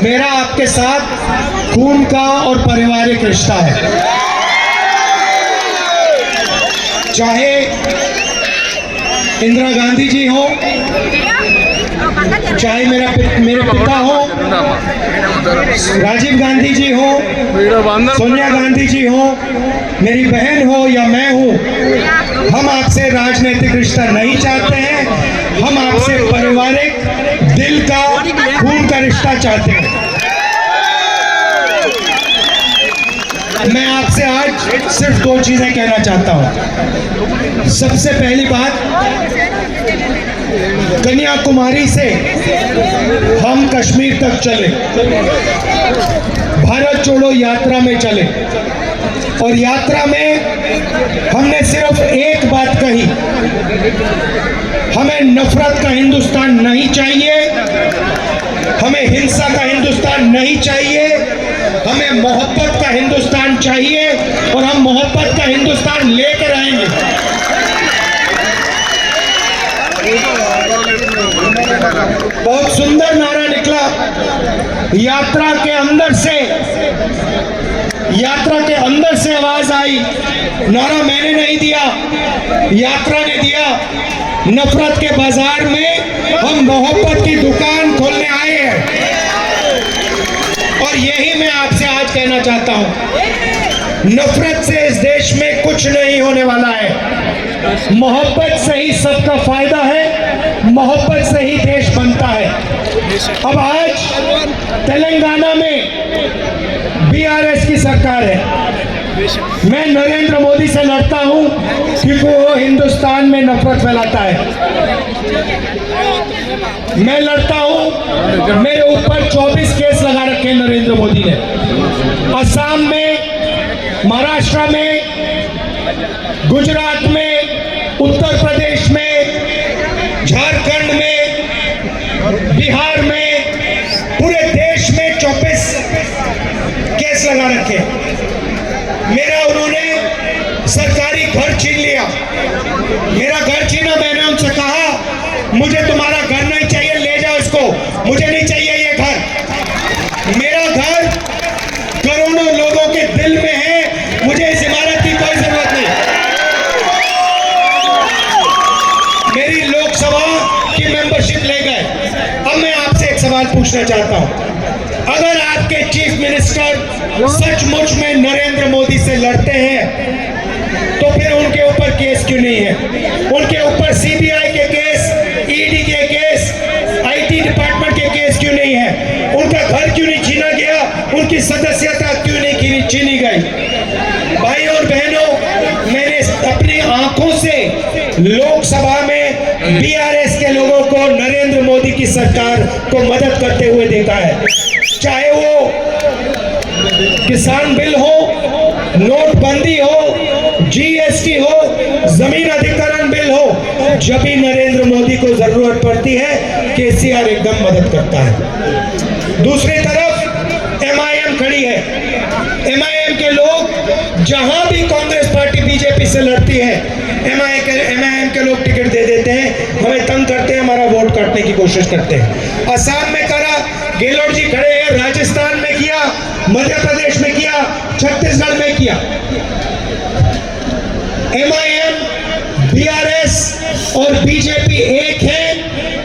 मेरा आपके साथ खून का और पारिवारिक रिश्ता है। चाहे इंदिरा गांधी जी हो, चाहे मेरे पिता हो, राजीव गांधी जी हो, सोनिया गांधी जी हो, मेरी बहन हो या मैं हूँ, हम आपसे राजनीतिक रिश्ता नहीं चाहते हैं। हम आपसे पारिवारिक दिल का खून का रिश्ता चाहते हैं। मैं आपसे आज सिर्फ दो चीजें कहना चाहता हूं। सबसे पहली बात, कन्याकुमारी से हम कश्मीर तक चले, भारत जोड़ो यात्रा में चले, और यात्रा में हमने सिर्फ एक बात कही, हमें नफरत का हिंदुस्तान नहीं चाहिए, हमें हिंसा का हिंदुस्तान नहीं चाहिए, हमें मोहब्बत का हिंदुस्तान चाहिए, और हम मोहब्बत का हिंदुस्तान लेकर आएंगे। बहुत सुंदर नारा निकला यात्रा के अंदर से आवाज आई। नारा मैंने नहीं दिया, यात्रा ने दिया। नफरत के बाजार में हम मोहब्बत की दुकान खोलने आए हैं, और यही मैं आपसे आज कहना चाहता हूं। नफरत से इस देश में कुछ नहीं होने वाला है। मोहब्बत से ही सबका फायदा है, मोहब्बत से ही देश बनता है। अब आज तेलंगाना में बीआरएस की सरकार है। मैं नरेंद्र मोदी से लड़ता हूं क्योंकि वो हिंदुस्तान में नफरत फैलाता है। मैं लड़ता हूं, मेरे ऊपर 24 केस लगा रखे हैं नरेंद्र मोदी ने। असम में, महाराष्ट्र में, गुजरात में, उत्तर प्रदेश में, झारखंड में, बिहार में, पूरे देश में 24 केस लगा रखे। मेरा उन्होंने सरकारी घर छीन लिया। मेरा घर छीना, मैंने उनसे कहा मुझे तुम्हारा घर नहीं चाहिए, ले जाओ इसको, मुझे नहीं चाहिए ये घर। मेरा घर करोड़ों लोगों के दिल में है, मुझे इस इमारत की कोई जरूरत नहीं। मेरी लोकसभा की मेंबरशिप ले गए। अब मैं आपसे एक सवाल पूछना चाहता हूं, अगर आपके चीफ मिनिस्टर सचमुच में नरेंद्र मोदी से लड़ते हैं तो फिर उनके ऊपर केस क्यों नहीं है? उनके ऊपर सीबीआई के केस, ईडी के केस, आईटी डिपार्टमेंट के केस क्यों नहीं है? उनका घर क्यों नहीं छीना गया? उनकी सदस्यता क्यों नहीं छीनी गई? भाई और बहनों, मैंने अपनी आंखों से लोकसभा में बीआरएस के लोगों को नरेंद्र मोदी की सरकार को मदद करते हुए देखा है। चाहे वो किसान बिल हो, नोटबंदी हो, जीएसटी हो, जमीन अधिग्रहण बिल हो, जब भी नरेंद्र मोदी को जरूरत पड़ती है केसीआर एकदम मदद करता है। दूसरी तरफ एमआईएम खड़ी है। एमआईएम के लोग जहां भी कांग्रेस पार्टी बीजेपी से लड़ती है, एमआईएम के लोग टिकट दे देते हैं, हमें तंग करते हैं, हमारा वोट काटने की कोशिश करते हैं। असम में करा, गहलोत जी खड़े हैं, राजस्थान में किया, मध्य प्रदेश में किया, छत्तीसगढ़ में किया। एमआईएम, बीआरएस और बीजेपी एक है।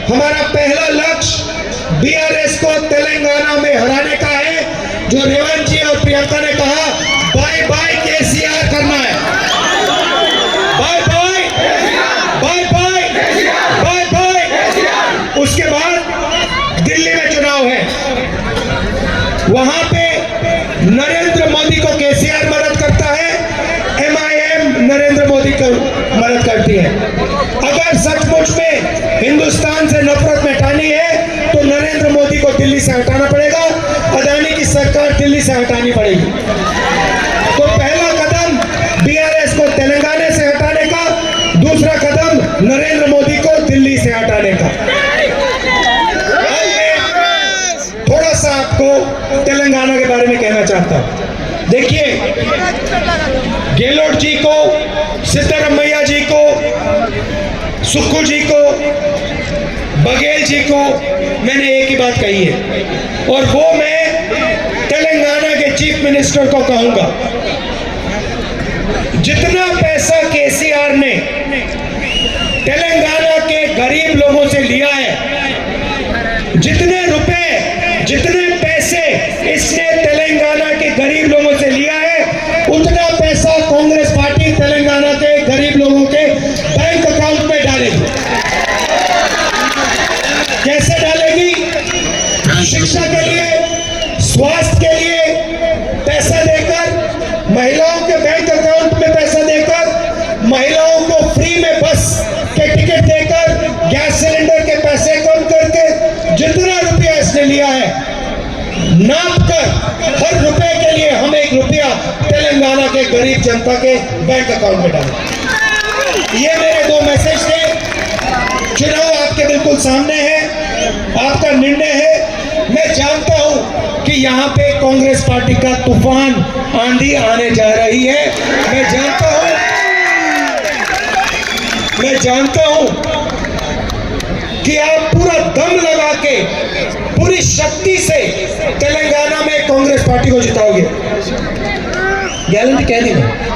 हमारा पहला लक्ष्य बीआरएस को तेलंगाना में हराने का है। जो रेवंत जी और प्रियंका ने कहा बाय बाय केसीआर करना है, bye bye bye bye bye bye. उसके बाद दिल्ली में चुनाव है, वहां पे नरेंद्र मोदी को केसीआर मदद करता है, एमआईएम नरेंद्र मोदी को मदद करती है। अगर सचमुच में हिंदुस्तान से नफरत मिटानी है तो नरेंद्र मोदी को दिल्ली से हटाना पड़ेगा, अदानी की सरकार दिल्ली से हटानी पड़ेगी। तो पहला कदम बीआरएस को तेलंगाना से हटाने का, दूसरा कदम नरेंद्र मोदी को दिल्ली से हटाने का। थोड़ा सा आपको तेलंगाना के बारे में कहना चाहता हूं। देखिए, गहलोत जी को, सिद्धरमैया जी को, सुक्खू जी को, बघेल जी को मैंने एक ही बात कही है, और वो मैं तेलंगाना के चीफ मिनिस्टर को कहूंगा, जितना पैसा केसीआर ने तेलंगाना के गरीब लोगों से लिया है, जितने रुपए, जितने पैसे इसने तेलंगाना के गरीब लोगों से लिया है, उतना पैसा कांग्रेस पार्टी तेलंगाना के गरीब लोगों के बैंक अकाउंट में डालेगी। कैसे डालेगी? शिक्षा के लिए, स्वास्थ्य के लिए पैसा देकर, महिलाओं के बैंक अकाउंट में पैसा देकर, महिलाओं को फ्री में बस के टिकट देकर, गैस सिलेंडर के पैसे कम करके, जितना रुपया इसने लिया है नाप कर, हर रुपए के लिए हम 1 रुपया तेलंगाना के गरीब जनता के बैंक अकाउंट में डालें। ये मेरे 2 मैसेज थे। चुनाव आपके बिल्कुल सामने है, आपका निर्णय है। मैं जानता हूं कि यहाँ पे कांग्रेस पार्टी का तूफान, आंधी आने जा रही है। मैं जानता हूं कि आप पूरा दम लगा के, पूरी शक्ति से तेलंगाना में कांग्रेस पार्टी को जिताओगे। गारंटी कह दी मैं।